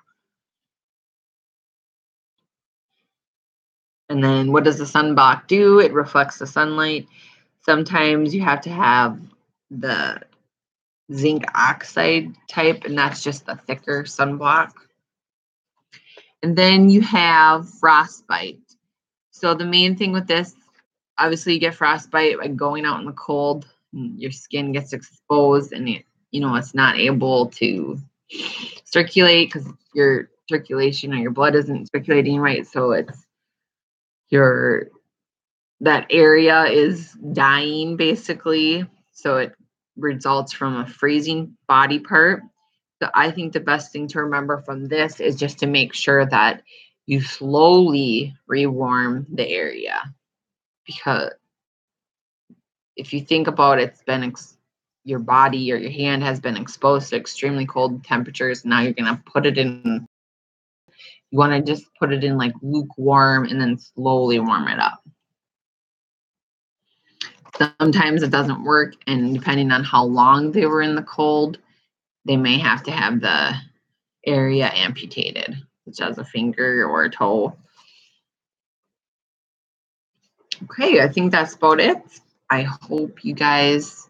And then what does the sunblock do? It reflects the sunlight. Sometimes you have to have the zinc oxide type, and that's just the thicker sunblock. And then you have frostbite. So the main thing with this, obviously you get frostbite by going out in the cold. Your skin gets exposed and it's not able to circulate because your circulation or your blood isn't circulating right. So that area is dying basically. So it results from a freezing body part. So I think the best thing to remember from this is just to make sure that you slowly rewarm the area, because if you think about it, it's been your body or your hand has been exposed to extremely cold temperatures. Now you're going to put it in, you want to just put it in like lukewarm and then slowly warm it up. Sometimes it doesn't work, and depending on how long they were in the cold, they may have to have the area amputated, such as a finger or a toe. Okay, I think that's about it. I hope you guys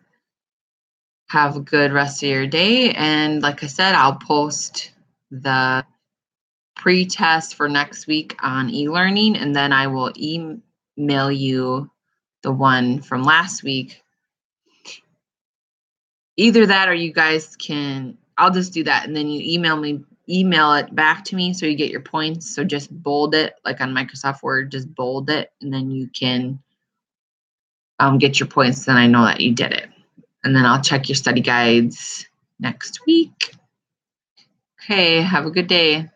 have a good rest of your day. And like I said, I'll post the pre-test for next week on e-learning, and then I will email you the one from last week. Either that or you guys can, I'll just do that, and then you email it back to me so you get your points. So just bold it, like on Microsoft Word, just bold it, and then you can get your points, then I know that you did it. And then I'll check your study guides next week. Okay, have a good day.